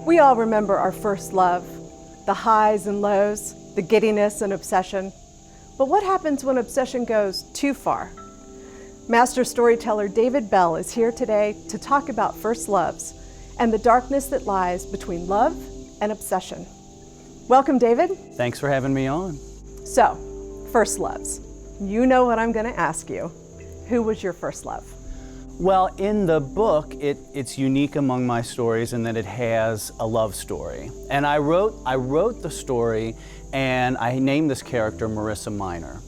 We all remember our first love, the highs and lows, the giddiness and obsession. But what happens when obsession goes too far? Master storyteller David Bell is here today to talk about first loves and the darkness that lies between love and obsession. Welcome, David. Thanks for having me on. So, first loves. You know what I'm going to ask you. Who was your first love? Well, in the book, it's unique among my stories in that it has a love story. And I wrote the story, and I named this character Marissa Minor.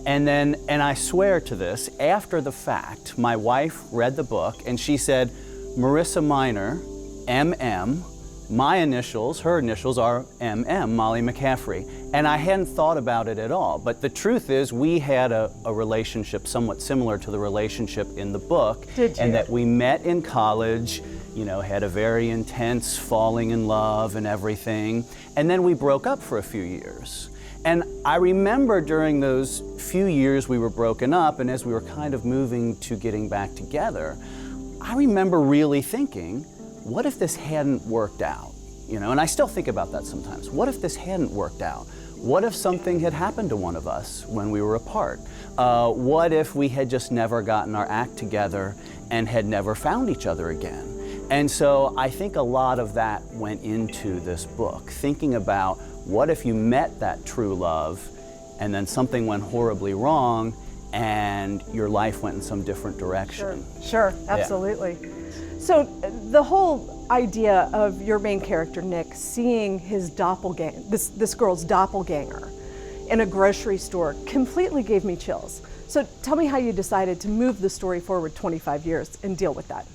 And I swear to this, after the fact, my wife read the book and she said, Marissa Minor, MM, my initials, her initials are MM, Molly McCaffrey. And I hadn't thought about it at all. But the truth is, we had a relationship somewhat similar to the relationship in the book. Did you? And that we met in college, had a very intense falling in love and everything. And then we broke up for a few years. And I remember during those few years we were broken up, and as we were kind of moving to getting back together, I remember really thinking, what if this hadn't worked out? And I still think about that sometimes. What if this hadn't worked out? What if something had happened to one of us when we were apart? What if we had just never gotten our act together and had never found each other again? And so I think a lot of that went into this book, thinking about what if you met that true love and then something went horribly wrong and your life went in some different direction. Sure, absolutely. Yeah. So the whole idea of your main character, Nick, seeing his doppelganger, this girl's doppelganger in a grocery store completely gave me chills. So tell me how you decided to move the story forward 25 years and deal with that.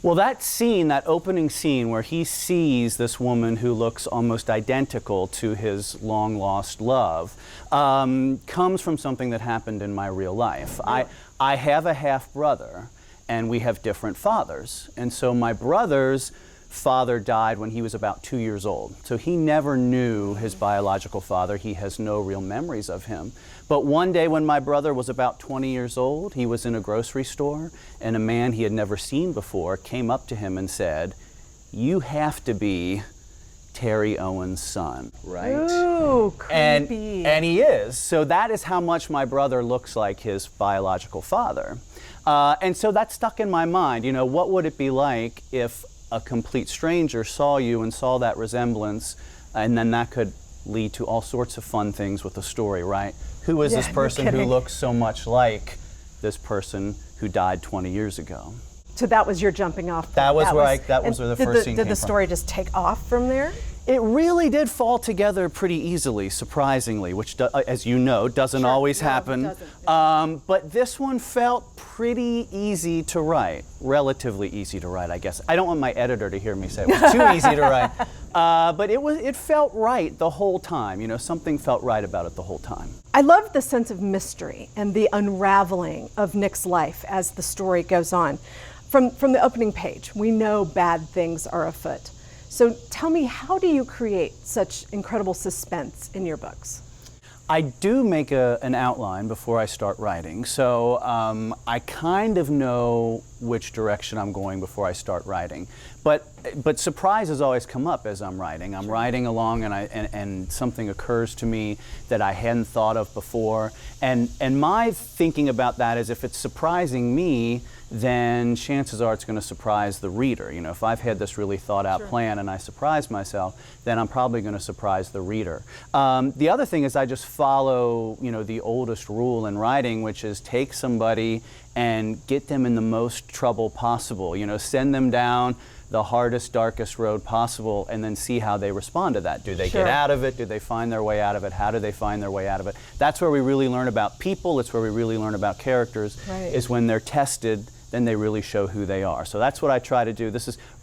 Well, that scene, that opening scene where he sees this woman who looks almost identical to his long-lost love, comes from something that happened in my real life. I have a half-brother, and we have different fathers. And so my brother's father died when he was about 2 years old. So he never knew his biological father. He has no real memories of him. But one day when my brother was about 20 years old, he was in a grocery store, and a man he had never seen before came up to him and said, "You have to be Terry Owen's son," right? Ooh, creepy. And he is. So that is how much my brother looks like his biological father. And so that stuck in my mind. What would it be like if a complete stranger saw you and saw that resemblance, and then that could lead to all sorts of fun things with the story, right? Who is this person who looks so much like this person who died 20 years ago? So that was your jumping off point. That was where the first scene came from. Did the story just take off from there? It really did fall together pretty easily, surprisingly, which, as you know, doesn't always happen. It doesn't. But this one felt pretty easy to write, relatively easy to write, I guess. I don't want my editor to hear me say it was too easy to write. But it felt right the whole time. Something felt right about it the whole time. I love the sense of mystery and the unraveling of Nick's life as the story goes on. From the opening page, we know bad things are afoot. So tell me, how do you create such incredible suspense in your books? I do make an outline before I start writing, so I kind of know which direction I'm going before I start writing. But surprises always come up as I'm writing. I'm writing along and something occurs to me that I hadn't thought of before. And my thinking about that is, if it's surprising me, then chances are it's going to surprise the reader. If I've had this really thought out plan and I surprise myself, then I'm probably going to surprise the reader. The other thing is, I just follow, the oldest rule in writing, which is take somebody and get them in the most trouble possible. Send them down the hardest, darkest road possible, and then see how they respond to that. Do they get out of it? Do they find their way out of it? How do they find their way out of it? That's where we really learn about people. It's where we really learn about characters, is when they're tested, then they really show who they are. So that's what I try to do.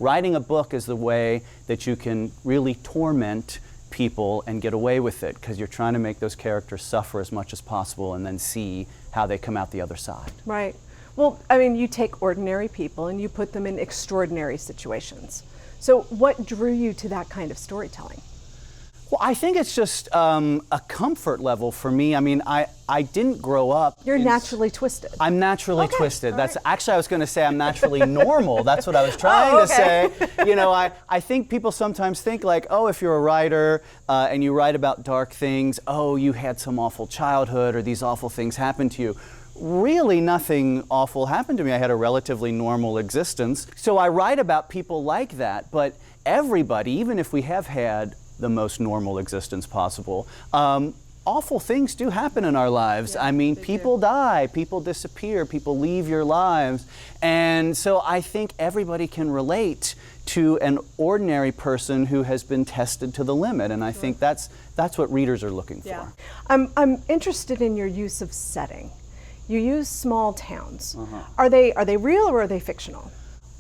Writing a book is the way that you can really torment people and get away with it, because you're trying to make those characters suffer as much as possible and then see how they come out the other side. Right. Well, I mean, you take ordinary people and you put them in extraordinary situations. So what drew you to that kind of storytelling? Well, I think it's just a comfort level for me. I mean, I didn't grow up. You're naturally twisted. I'm naturally twisted. All That's right. actually, I was going to say I'm naturally normal. That's what I was trying to say. You know, I think people sometimes think like, oh, if you're a writer and you write about dark things, oh, you had some awful childhood or these awful things happened to you. Really, nothing awful happened to me. I had a relatively normal existence. So I write about people like that, but everybody, even if we have had the most normal existence possible, awful things do happen in our lives. Yeah, I mean, they people do. die, people disappear, people leave your lives. And so I think everybody can relate to an ordinary person who has been tested to the limit. And I think that's what readers are looking for. Yeah. I'm interested in your use of setting. You use small towns. Are they real or are they fictional?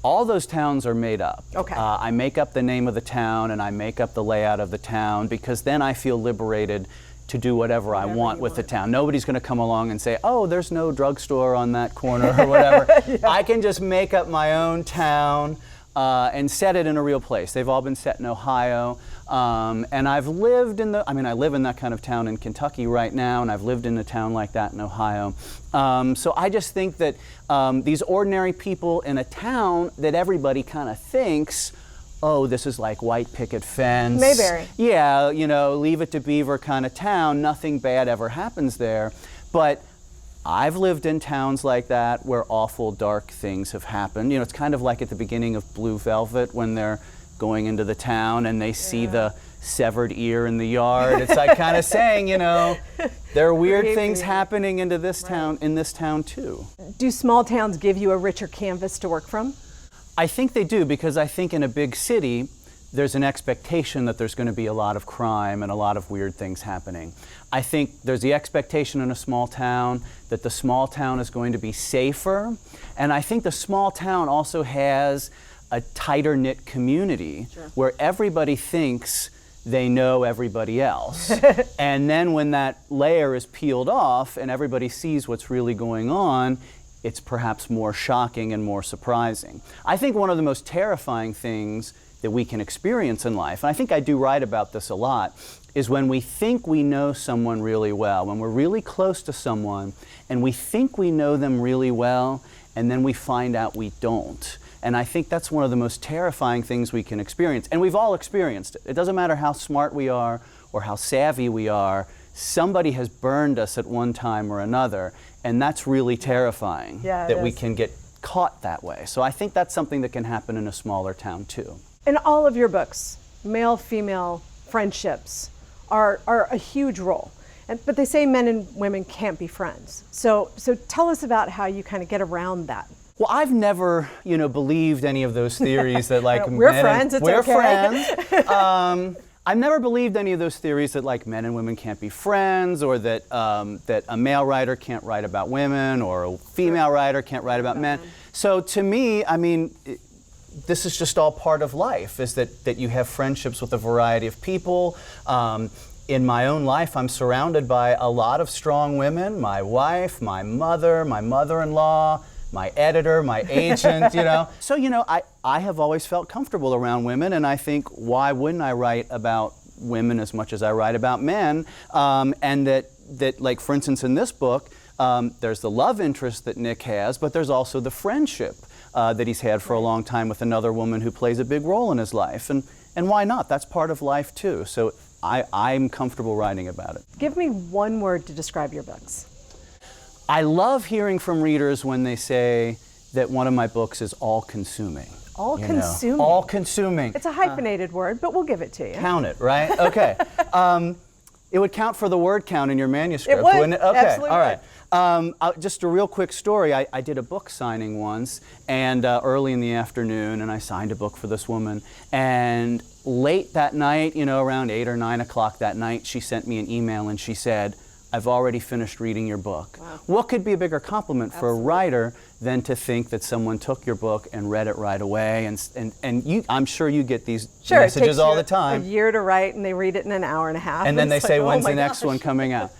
All those towns are made up. Okay. I make up the name of the town and I make up the layout of the town because then I feel liberated to do whatever I want with the town. Nobody's going to come along and say, oh, there's no drugstore on that corner or whatever. I can just make up my own town and set it in a real place. They've all been set in Ohio. And I've lived in I live in that kind of town in Kentucky right now, and I've lived in a town like that in Ohio. So I just think that these ordinary people in a town that everybody kind of thinks, oh, this is like white picket fence. Mayberry. Yeah, you know, leave it to Beaver kind of town. Nothing bad ever happens there. But I've lived in towns like that where awful, dark things have happened. You know, it's kind of like at the beginning of Blue Velvet when they're going into the town and they see the severed ear in the yard. It's like kind of saying, you know, there are weird things happening in this town too. Do small towns give you a richer canvas to work from? I think they do, because I think in a big city, there's an expectation that there's going to be a lot of crime and a lot of weird things happening. I think there's the expectation in a small town that the small town is going to be safer. And I think the small town also has a tighter knit community where everybody thinks they know everybody else. And then when that layer is peeled off and everybody sees what's really going on, it's perhaps more shocking and more surprising. I think one of the most terrifying things that we can experience in life, and I think I do write about this a lot, is when we think we know someone really well, when we're really close to someone and we think we know them really well, and then we find out we don't. And I think that's one of the most terrifying things we can experience. And we've all experienced it. It doesn't matter how smart we are or how savvy we are, somebody has burned us at one time or another, and that's really terrifying that we can get caught that way. So I think that's something that can happen in a smaller town too. In all of your books, male-female friendships are a huge role. But they say men and women can't be friends. So tell us about how you kind of get around that. Well, I've never, believed any of those theories that like we're friends, it's we're okay. friends. I've never believed any of those theories that like men and women can't be friends, or that that a male writer can't write about women, or a female writer can't write about men. So to me, I mean, this is just all part of life, is that you have friendships with a variety of people. In my own life, I'm surrounded by a lot of strong women, my wife, my mother-in-law, my editor, my agent, So, I have always felt comfortable around women, and I think, why wouldn't I write about women as much as I write about men? And that, like, for instance, in this book, there's the love interest that Nick has, but there's also the friendship that he's had for a long time with another woman who plays a big role in his life. And why not? That's part of life, too. So I'm comfortable writing about it. Give me one word to describe your books. I love hearing from readers when they say that one of my books is all-consuming. All-consuming? All-consuming. It's a hyphenated word, but we'll give it to you. Count it, right? Okay. It would count for the word count in your manuscript, it would. wouldn't it? Okay, Absolutely. all right. Just a real quick story. I did a book signing once, and early in the afternoon, and I signed a book for this woman. And late that night, around 8 or 9 o'clock that night, she sent me an email and she said, I've already finished reading your book. Wow. What could be a bigger compliment for a writer than to think that someone took your book and read it right away? And you, I'm sure you get these messages all the time. A year to write, and they read it in an hour and a half. And then they say, like, when's the next one coming out?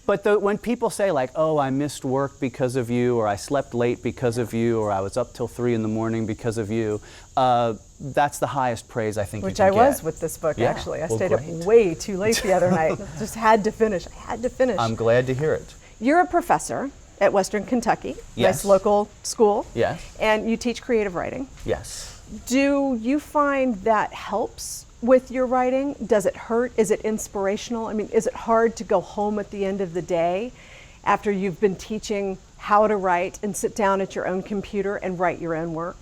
But when people say like, oh, I missed work because of you, or I slept late because of you, or I was up till 3 in the morning because of you, that's the highest praise I think Which you I can get. was with this book, Yeah, actually. I well, stayed great. up way too late the other night. Just had to finish. I had to finish. I'm glad to hear it. You're a professor at Western Kentucky, Yes. nice local school. Yes. And you teach creative writing. Yes. Do you find that helps with your writing? Does it hurt? Is it inspirational? I mean, is it hard to go home at the end of the day after you've been teaching how to write and sit down at your own computer and write your own work?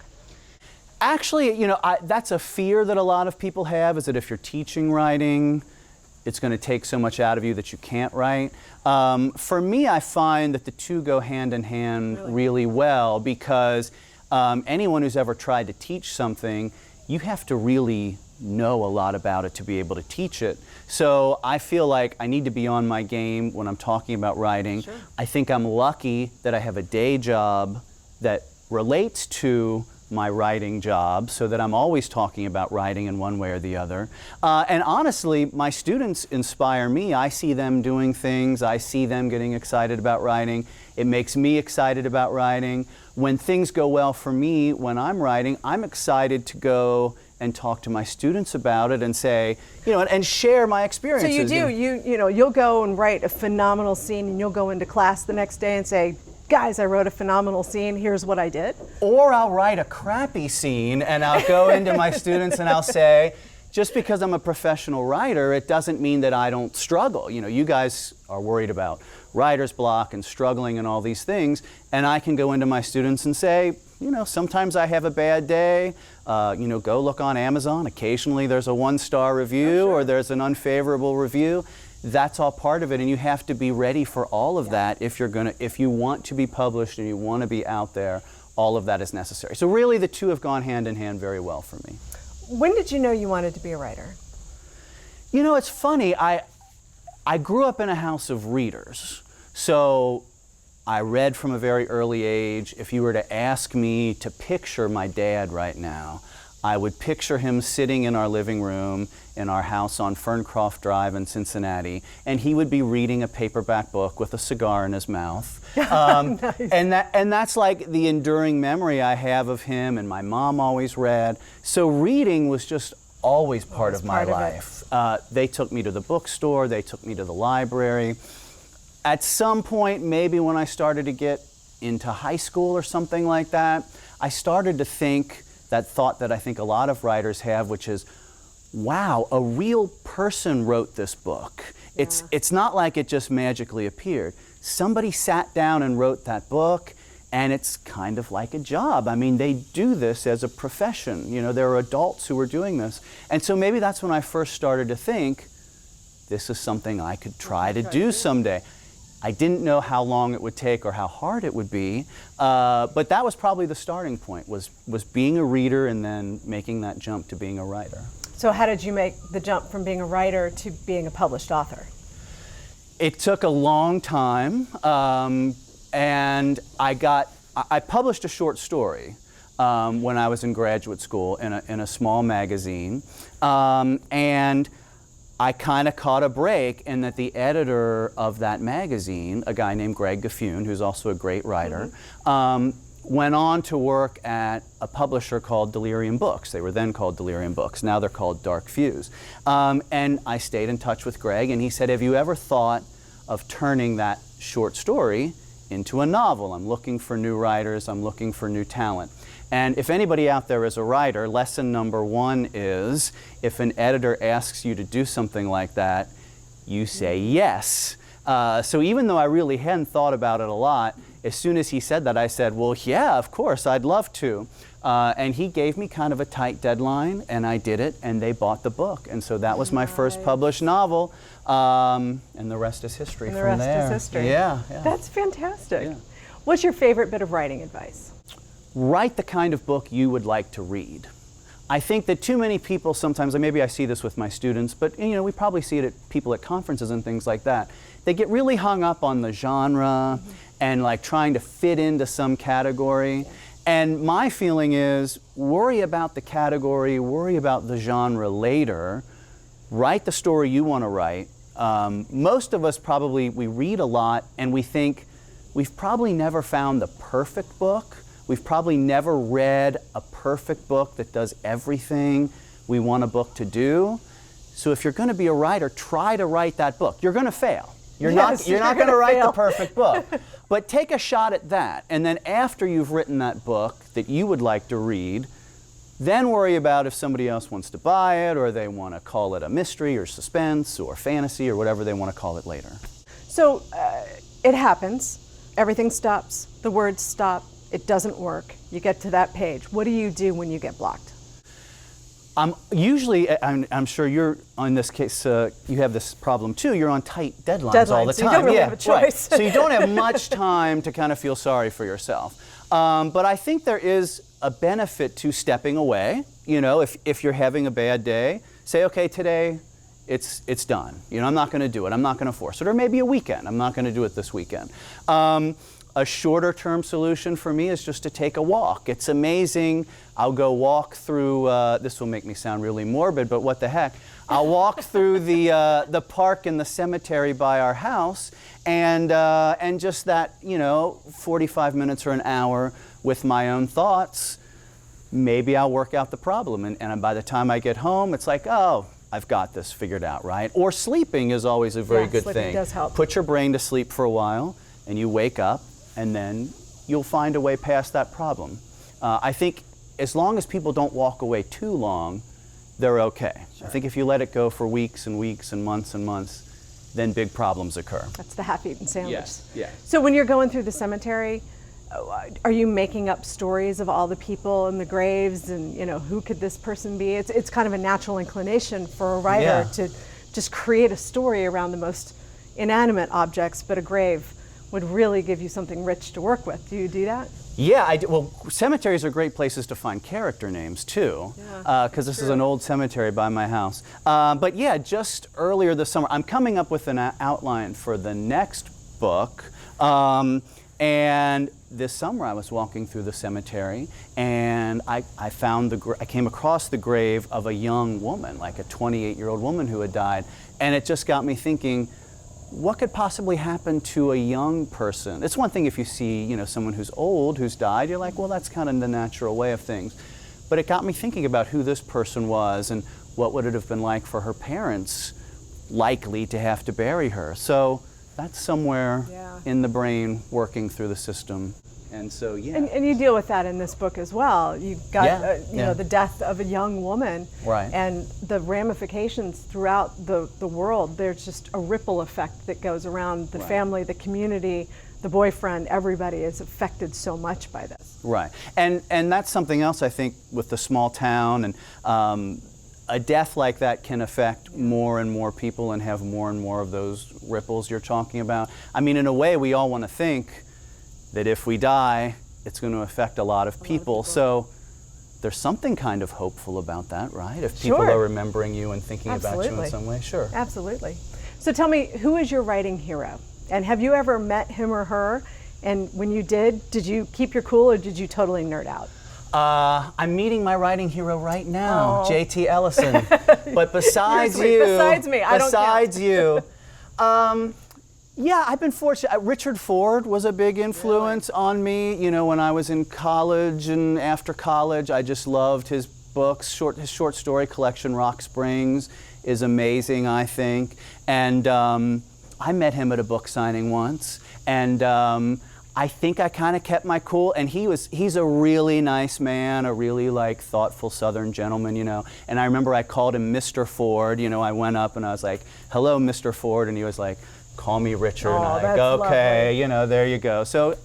Actually, you know, that's a fear that a lot of people have, is that if you're teaching writing, it's going to take so much out of you that you can't write. For me, I find that the two go hand in hand really well, because anyone who's ever tried to teach something, you have to really know a lot about it to be able to teach it. So I feel like I need to be on my game when I'm talking about writing. Sure. I think I'm lucky that I have a day job that relates to my writing job, so that I'm always talking about writing in one way or the other. And honestly, my students inspire me. I see them doing things, I see them getting excited about writing. It makes me excited about writing. When things go well for me when I'm writing, I'm excited to go and talk to my students about it and say, you know, and share my So experiences. you do, you know, you'll go and write a phenomenal scene and you'll go into class the next day and say, guys, I wrote a phenomenal scene, here's what I did. Or I'll write a crappy scene and I'll go into my students and I'll say, just because I'm a professional writer, it doesn't mean that I don't struggle. You know, you guys are worried about writer's block and struggling and all these things, and I can go into my students and say, you know, sometimes I have a bad day. You know, go look on Amazon. Occasionally there's a 1-star review or there's an unfavorable review. That's all part of it, and you have to be ready for all of that if you want to be published and you want to be out there. All of that is necessary. So really, the two have gone hand in hand very well for me. When did you know you wanted to be a writer? You know, it's funny. I grew up in a house of readers, so I read from a very early age. If you were to ask me to picture my dad right now, I would picture him sitting in our living room in our house on Ferncroft Drive in Cincinnati, and he would be reading a paperback book with a cigar in his mouth. Nice. And that's like the enduring memory I have of him, and my mom always read. So reading was just always part of my life. They took me to the bookstore, they took me to the library. At some point, maybe when I started to get into high school or something like that, I started to think that thought that I think a lot of writers have, which is, wow, a real person wrote this book. Yeah. It's not like it just magically appeared. Somebody sat down and wrote that book, and it's kind of like a job. I mean, they do this as a profession. You know, there are adults who are doing this. And so maybe that's when I first started to think, this is something I could try to do someday. I didn't know how long it would take or how hard it would be, but that was probably the starting point, was being a reader and then making that jump to being a writer. So how did you make the jump from being a writer to being a published author? It took a long time, and I published a short story when I was in graduate school in a small magazine, and I kind of caught a break in that the editor of that magazine, a guy named Greg Gaffune, who's also a great writer, went on to work at a publisher called Delirium Books. They were then called Delirium Books. Now they're called Dark Fuse. And I stayed in touch with Greg, and he said, have you ever thought of turning that short story into a novel? I'm looking for new writers. I'm looking for new talent. And if anybody out there is a writer, lesson number 1 is, if an editor asks you to do something like that, you say yes. So even though I really hadn't thought about it a lot, as soon as he said that, I said, well, yeah, of course, I'd love to. And he gave me kind of a tight deadline, and I did it, and they bought the book. And so that was my first published novel, and the rest is history from there. And the rest is history. Yeah. That's fantastic. Yeah. What's your favorite bit of writing advice? Write the kind of book you would like to read. I think that too many people sometimes, and maybe I see this with my students, but you know, we probably see it at people at conferences and things like that. They get really hung up on the genre and like trying to fit into some category. And my feeling is, worry about the category, worry about the genre later. Write the story you want to write. Most of us probably, we read a lot and we think we've probably never found the perfect book. We've probably never read a perfect book that does everything we want a book to do. So if you're going to be a writer, try to write that book. You're going to fail. You're not going to write the perfect book. But take a shot at that. And then after you've written that book that you would like to read, then worry about if somebody else wants to buy it or they want to call it a mystery or suspense or fantasy or whatever they want to call it later. So it happens. Everything stops. The words stop. It doesn't work. You get to that page. What do you do when you get blocked? Usually, I'm sure you're, in this case, you have this problem too. You're on tight deadlines all the time. You don't really have a choice. Right. So you don't have much time to kind of feel sorry for yourself. But I think there is a benefit to stepping away. You know, if you're having a bad day, say, okay, today it's done. You know, I'm not going to do it. I'm not going to force it. Or maybe a weekend. I'm not going to do it this weekend. A shorter term solution for me is just to take a walk. It's amazing. I'll go walk through, this will make me sound really morbid, but what the heck. I'll walk through the park and the cemetery by our house and just that, you know, 45 minutes or an hour with my own thoughts, maybe I'll work out the problem. And by the time I get home, it's like, oh, I've got this figured out, right? Or sleeping is always a very good sleeping thing. Does help. Put your brain to sleep for a while and you wake up and then you'll find a way past that problem. I think as long as people don't walk away too long, they're okay. Sure. I think if you let it go for weeks and weeks and months, then big problems occur. That's the half-eaten sandwich. Yes, yes. So when you're going through the cemetery, are you making up stories of all the people in the graves and, you know, who could this person be? It's kind of a natural inclination for a writer to just create a story around the most inanimate objects, but a grave would really give you something rich to work with. Do you do that? Yeah, I do. Well, cemeteries are great places to find character names too, because this is an old cemetery by my house. But yeah, just earlier this summer, I'm coming up with an outline for the next book, and this summer I was walking through the cemetery, and I came across the grave of a young woman, like a 28-year-old woman who had died, and it just got me thinking, what could possibly happen to a young person? It's one thing if you see, you know, someone who's old who's died, you're like, well, that's kind of the natural way of things. But it got me thinking about who this person was and what would it have been like for her parents likely to have to bury her. So that's somewhere in the brain working through the system. And so, And you deal with that in this book as well. You've got, you know, the death of a young woman. Right. And the ramifications throughout the world. There's just a ripple effect that goes around the family, the community, the boyfriend. Everybody is affected so much by this. Right. And that's something else I think with the small town, and a death like that can affect more and more people and have more and more of those ripples you're talking about. I mean, in a way, we all want to think that if we die, it's going to affect a lot of people. So there's something kind of hopeful about that, right? If people are remembering you and thinking about you in some way, sure. Absolutely. So tell me, who is your writing hero? And have you ever met him or her? And when you did you keep your cool or did you totally nerd out? I'm meeting my writing hero right now, JT Ellison. But besides you, besides me, I don't count. Besides you, yeah, I've been fortunate. Richard Ford was a big influence on me. You know, when I was in college and after college, I just loved his books. His short story collection, Rock Springs, is amazing, I think. And I met him at a book signing once, and I think I kind of kept my cool. And he's a really nice man, a really like thoughtful Southern gentleman, you know. And I remember I called him Mr. Ford. You know, I went up and I was like, "Hello, Mr. Ford," and he was like, "Call me Richard." And I go, "Okay, lovely. You know, there you go." So,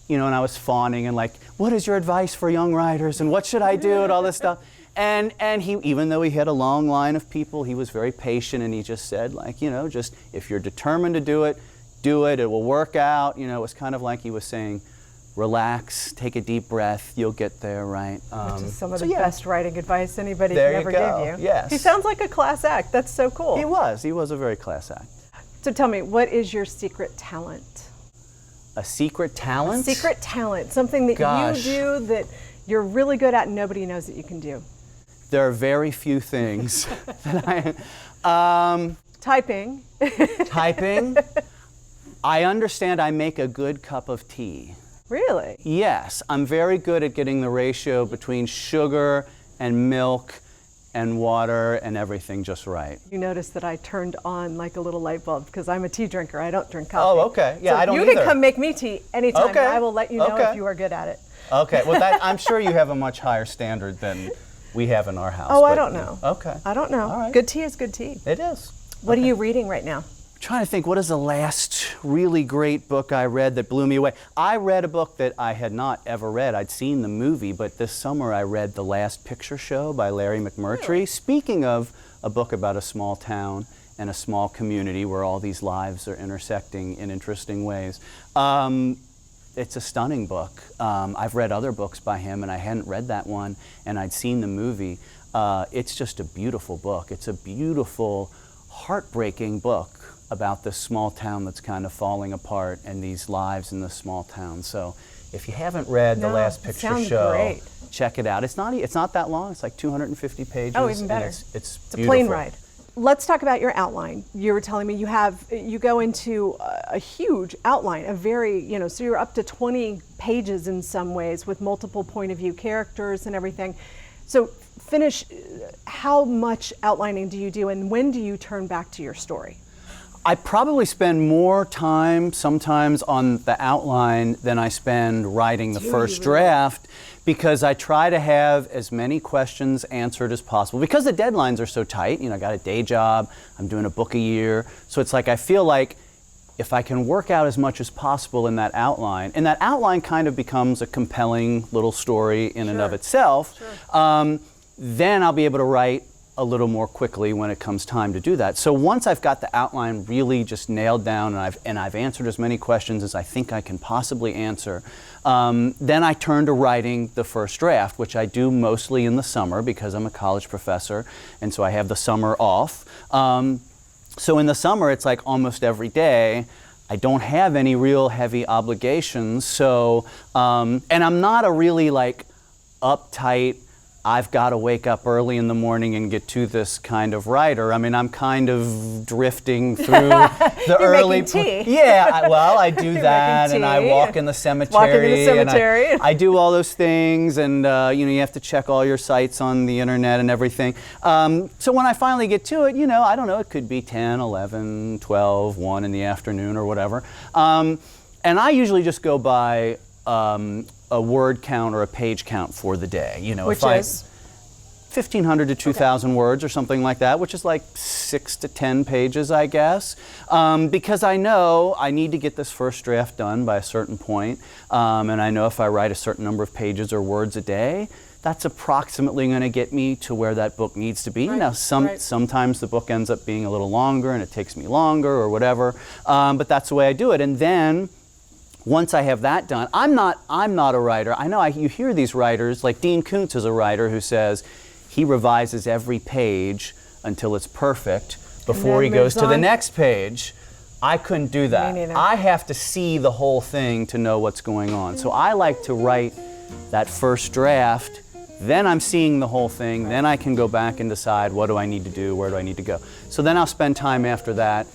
you know, and I was fawning and like, "What is your advice for young writers? And what should I do?" and all this stuff. And he, even though he had a long line of people, he was very patient, and he just said, like, you know, just if you're determined to do it, it will work out. You know, it was kind of like he was saying, relax, take a deep breath, you'll get there, right? Which is some of the best writing advice anybody can ever give you. Yes. He sounds like a class act. That's so cool. He was a very class act. So tell me, what is your secret talent? A secret talent? A secret talent, something that you do that you're really good at and nobody knows that you can do. There are very few things that Typing. Typing. I understand I make a good cup of tea. Really? Yes, I'm very good at getting the ratio between sugar and milk and water and everything just right. You notice that I turned on like a little light bulb because I'm a tea drinker. I don't drink coffee. Oh, okay. Yeah, so I don't you either. can come make me tea anytime. Okay. I will let you know Okay. if you are good at it. Okay, well, I'm sure you have a much higher standard than we have in our house. Oh, I but- don't know. Okay. I don't know. All right. Good tea is good tea. It is. What are you reading right now? Trying to think, what is the last really great book I read that blew me away? I read a book that I had not ever read. I'd seen the movie, but this summer I read The Last Picture Show by Larry Mcmurtry. Really? Speaking of a book about a small town and a small community where all these lives are intersecting in interesting ways. It's a stunning book. I've read other books by him and I hadn't read that one, and I'd seen the movie. It's just a beautiful book. It's a beautiful, heartbreaking book about this small town that's kind of falling apart and these lives in this small town. So if you haven't read The Last Picture sounds Show, great. check it out. It's not that long. It's like 250 pages. Oh, even better. And it's It's a beautiful. plane ride. Let's talk about your outline. You were telling me you go into a huge outline, a very, so you're up to 20 pages in some ways with multiple point of view characters and everything. So how much outlining do you do, and when do you turn back to your story? I probably spend more time sometimes on the outline than I spend writing the first draft, because I try to have as many questions answered as possible. Because the deadlines are so tight, I got a day job, I'm doing a book a year, so it's like I feel like if I can work out as much as possible in that outline, and that outline kind of becomes a compelling little story in and of itself, then I'll be able to write a little more quickly when it comes time to do that. So once I've got the outline really just nailed down and I've answered as many questions as I think I can possibly answer, then I turn to writing the first draft, which I do mostly in the summer because I'm a college professor, and so I have the summer off. So in the summer, it's like almost every day. I don't have any real heavy obligations, so, and I'm not a really like uptight, I've got to wake up early in the morning and get to this kind of writer. I mean, I'm kind of drifting through the You're early. making tea. Yeah, I do that, making and I tea. walk in the cemetery. Walking in the cemetery. And I do all those things, and you have to check all your sites on the internet and everything. So when I finally get to it, I don't know, it could be 10, 11, 12, 1 in the afternoon or whatever. And I usually just go by a word count or a page count for the day. Which is 1,500 to 2,000 words or something like that, which is like 6 to 10 pages, I guess. Because I know I need to get this first draft done by a certain point, and I know if I write a certain number of pages or words a day, that's approximately going to get me to where that book needs to be. Right, Now, sometimes the book ends up being a little longer and it takes me longer or whatever, but that's the way I do it. And then once I have that done, I'm not a writer. I know you hear these writers, like Dean Koontz is a writer who says he revises every page until it's perfect before he goes to the next page. I couldn't do that. Me neither. I have to see the whole thing to know what's going on. So I like to write that first draft, then I'm seeing the whole thing, then I can go back and decide what do I need to do, where do I need to go. So then I'll spend time after that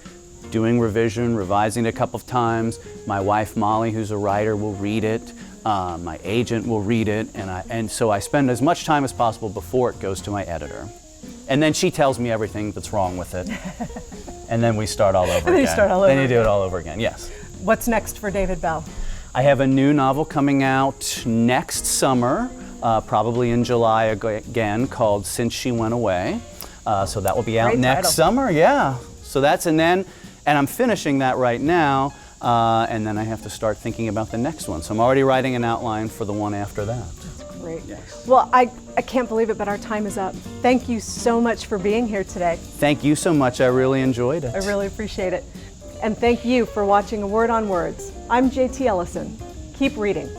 doing revision, revising it a couple of times. My wife, Molly, who's a writer, will read it. My agent will read it. And so I spend as much time as possible before it goes to my editor. And then she tells me everything that's wrong with it. And then we start all over again. Then you do it all over again, yes. What's next for David Bell? I have a new novel coming out next summer, probably in July again, called Since She Went Away. So that will be out Great next title. summer, yeah. So and I'm finishing that right now, and then I have to start thinking about the next one. So I'm already writing an outline for the one after that. Great. Yes. Well, I can't believe it, but our time is up. Thank you so much for being here today. Thank you so much. I really enjoyed it. I really appreciate it. And thank you for watching A Word on Words. I'm JT Ellison. Keep reading.